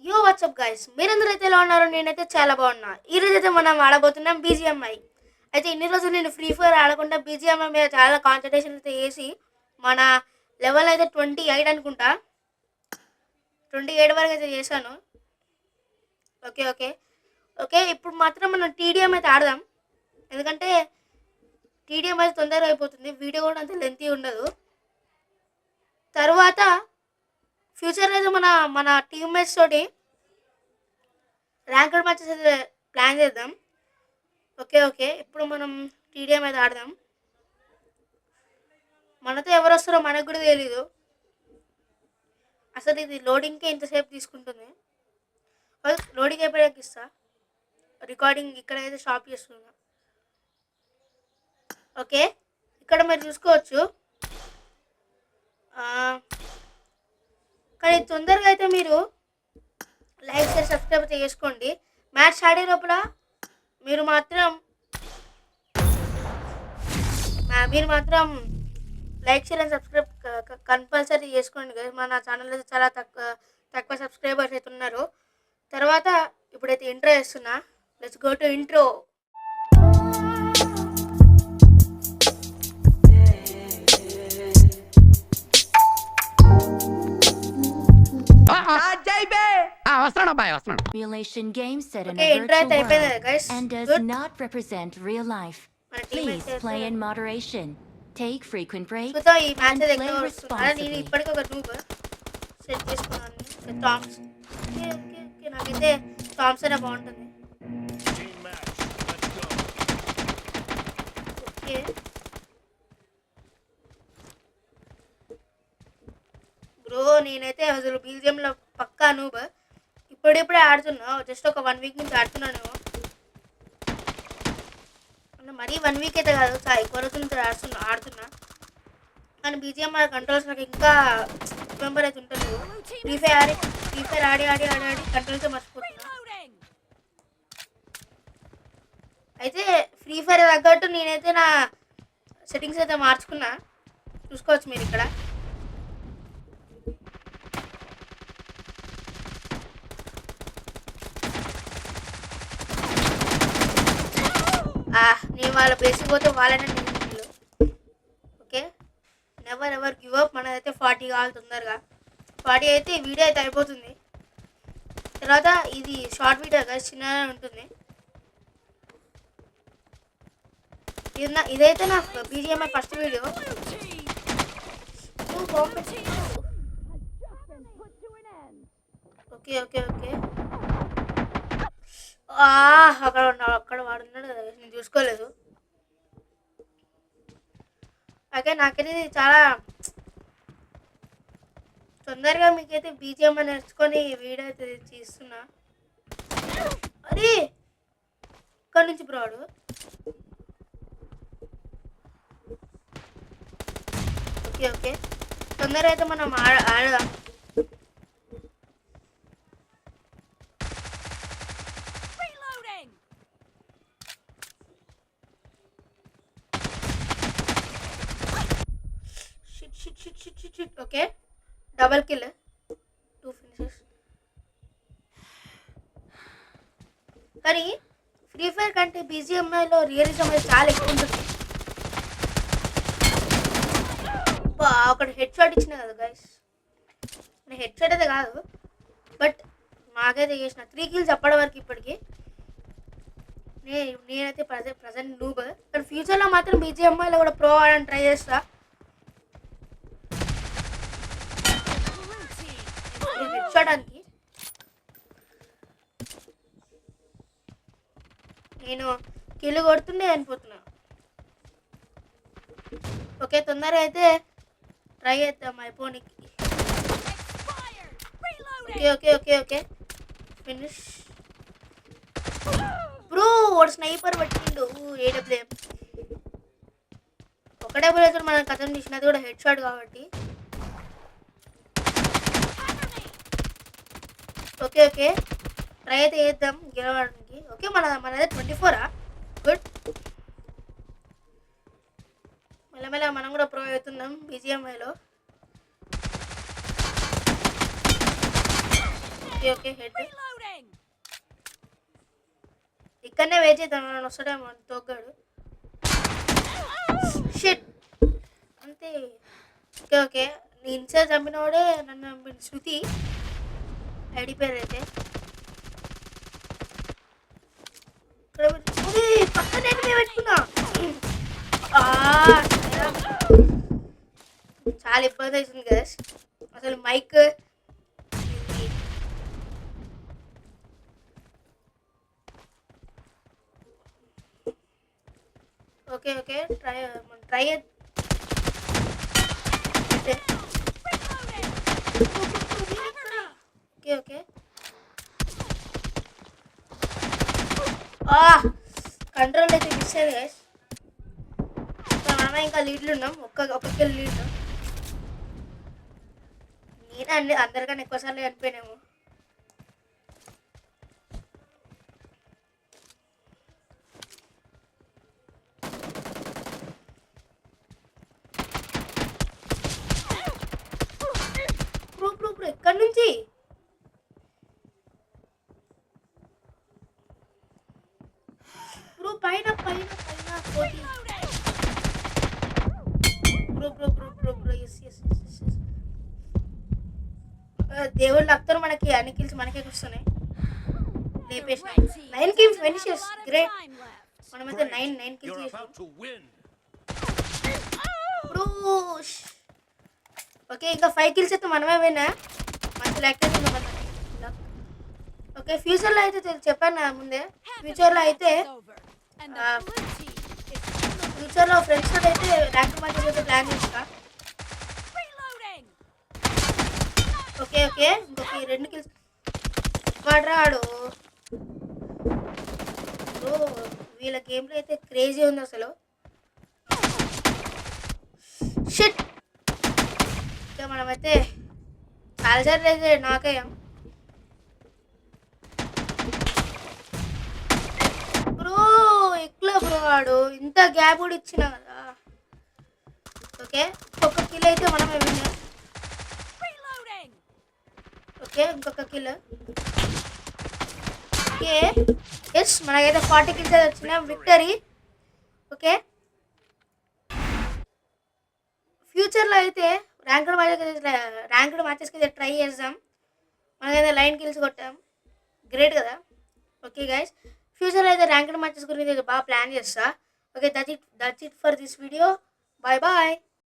యో WhatsApp guys, మీరందరూ అయితే ఎలా ఉన్నారు? నేనైతే చాలా బాగున్నా. ఈ రోజు అయితే మనం ఆడబోతున్నాం బీజిఎంఐ. అయితే ఇన్ని రోజులు నేను ఫ్రీ ఫైర్ ఆడకుండా బీజిఎంఐ మీద చాలా కాన్సన్ట్రేషన్ అయితే వేసి మన లెవెల్ అయితే 28 అనుకుంటా, 28 వరకు అయితే చేశాను. ఓకే ఓకే ఓకే ఇప్పుడు మాత్రం మనం టీడీఎం అయితే ఆడదాం. ఎందుకంటే టీడీఎం అయితే తొందరగా అయిపోతుంది, వీడియో కూడా అంత లెంతీ ఉండదు. తర్వాత ఫ్యూచర్ అయితే మన మన టీమ్మేట్స్ తోటి ర్యాంకర్ మ్యాచెస్ అయితే ప్లాన్ చేద్దాం. ఓకే ఓకే ఇప్పుడు మనం టీడీఎం అయితే ఆడదాం. మనతో ఎవరు వస్తారో మనకు కూడా తెలీదు. అసలు ఇది లోడింగ్కే ఇంతసేపు తీసుకుంటుంది. లోడింగ్ అయిపోయాక ఇస్తా. రికార్డింగ్ ఇక్కడైతే స్టాప్ చేస్తున్నా. ఓకే ఇక్కడ మీరు చూసుకోవచ్చు. కానీ తొందరగా అయితే మీరు లైక్ షేర్ సబ్స్క్రైబ్ అయితే చేసుకోండి. మ్యాచ్ ఆడే లోపల మీరు మాత్రం like share and subscribe compulsory చేసుకోండి కదా. మన ఛానల్లో చాలా తక్కువ సబ్స్క్రైబర్స్ అయితే ఉన్నారు. తర్వాత ఇప్పుడైతే ఇంట్రో చేస్తున్నా. Let's go to intro. Simulation game set in Okay, a intro virtual అయిపోయింది world guys. and does Good. not represent real life. మన team Please అయితే play in moderation. Take frequent breaks చూద్దాం ఈ మ్యాచ్ and అయితే play ఎక్కడ వస్తుంది. నేను responsibly. ఇప్పటికీ ఒక నూబ్ సెట్ చేసుకున్నాను. టామ్స్ ఓకే ఓకే ఓకే నాకైతే టామ్స్ అనే బాగుంటుంది. ఓకే బ్రో నేనైతే అసలు బీజిఎంలో పక్కా నూబ్. ఇప్పుడిప్పుడే ఆడుతున్నా, జస్ట్ ఒక 1 వీక్ నుంచి ఆడుతున్నాను. మరీ 1 వీక్ అయితే కాదు, చాలా ఎక్కువ రోజుల నుంచి ఆడుతున్నా. కానీ బీజిఎం కంట్రోల్స్ నాకు ఇంకా మెంబర్ అయితే ఉంటుంది. ఫ్రీ ఫైర్ ఆడి కంట్రోల్స్ మర్చిపోతున్నా. అయితే ఫ్రీ ఫైర్ తగ్గట్టు నేనైతే నా సెట్టింగ్స్ అయితే మార్చుకున్నా, చూసుకోవచ్చు మీరు ఇక్కడ. నేను వాళ్ళ బేసిక్ పోతే వాళ్ళనే నేను. Okay never ever give up. మనదైతే 40 కావాలి తొందరగా. 40 అయితే వీడియో అయితే అయిపోతుంది. తర్వాత ఇది షార్ట్ వీడియో కదా, చిన్నగా ఉంటుంది. ఇదైతే నా BGMI first video. Okay okay okay అక్కడ వాడున్నాడు కదా, నేను చూసుకోలేదు. ఓకే నాకైతే చాలా తొందరగా మీకైతే బీజిఎం నేర్చుకొని వీడియో అయితే తీస్తున్నా. అది ఇక్కడ నుంచి బ్రాడు. ఓకే ఓకే తొందరగా అయితే మనం ఆడదాం. Okay double kill, 2 finishes. కానీ ఫ్రీ ఫైర్ కంటే బీజిఎంఐలో రియలిజం అయితే చాలా ఎక్కువ ఉంటుంది. ఒకటి హెడ్ షాట్ ఇచ్చిన కదా గైస్, నేను హెడ్ షాట్ అయితే కాదు బట్ మాకైతే చేసిన 3 కిల్స్ అప్పటి వరకు. ఇప్పటికి నేనైతే ప్రజెంట్ నూబ్, కానీ ఫ్యూచర్లో మాత్రం బీజిఎంఐలో కూడా ప్రో ఆడని ట్రై చేస్తా. హెడ్ షాటానికి నేను కిల్లు కొడుతుండే అనిపోతున్నా. ఓకే తొందరగా అయితే ట్రై చేద్దాం అయిపోనికి. Okay okay okay okay finish. Bro వాడు స్నైపర్ పట్టిండు. ఏడబ్ల్యూఎం ఒకటే బుల్లెట్ మనం కథం తీసినది కూడా హెడ్ షాట్ కాబట్టి. ఓకే ఓకే ట్రై అయితే చేద్దాం గెలవడానికి. ఓకే మనదే 24. గుడ్. మెల్లమెల్ల మనం కూడా ప్రో అవుతున్నాం బీజిఎంఐలో. ఓకే ఓకే హెడ్ ఇక్కడనే వెయిట్ చేద్దాం నన్ను వస్తాడేమో తోగ్గాడు షిట్ అంతే ఓకే ఓకే నీ ఇన్సైడ్ చంపినవాడే నన్ను చంపిన శృతి ఐడి పేరు అయితే ఇక్కడ పక్కనే పెట్టుకున్నా చాలా ఇబ్బంది అవుతుంది కదా అసలు mic okay okay try try okay okay control అయితే మిస్ అయ్యేది గైస్ మనం ఇంకా లీడ్లు ఉన్నాం ఒక్క కిల్ లీడ్ నేనే అందరికన్నా ఎక్కువసార్లు చనిపోయినాము ఇప్పుడు ఎక్కడి నుంచి పైన పైన పైన కోటి దేవుళ్ళు అత్తరు మనకి అన్ని కిల్స్ మనకే వస్తున్నాయి లేపేసిన 9 కిల్స్ ఫినిషెస్ గ్రేట్ మనమైతే 9 కిల్స్ చేసాం ఓకే ఇంకా 5 కిల్స్ అయితే మనమే విన్నా మంచి లెక్క ఓకే ఫ్యూచర్లో అయితే చెప్పాను నా ముందే ఫ్యూచర్లో అయితే ఫ్రెండ్స్ తోటి అయితే ర్యాంక్ మ్యాచెస్ అయితే ప్లాన్ చేస్తా ఓకే ఓకే ఇంకొక 2 కిల్స్ వాడు వీళ్ళ గేమ్లో అయితే క్రేజీ ఉంది అసలు షిట్ ఇంకా మనమైతే చాలాసార్లు అయితే నాకయ్యాం బ్రో వాడు ఇంత గ్యాప్ కూడా ఇచ్చినా కదా ఓకే ఒక్క కిల్ అయితే మనమే విన్నాం ఓకే ఇంకొక కిల్ ఓకే ఎస్ మనకైతే 40 కిల్స్ అయితే వచ్చిన విక్టరీ ఓకే ఫ్యూచర్లో అయితే ర్యాంక్డ్ మ్యాచెస్కి అయితే ట్రై చేద్దాం మనకైతే 9 కిల్స్ కొట్టాం గ్రేట్ కదా ఓకే గైస్ ఫ్యూచర్లో అయితే ర్యాంక్డ్ మ్యాచెస్ గురించి బాగా ప్లాన్ చేస్తా okay that's it for this video bye bye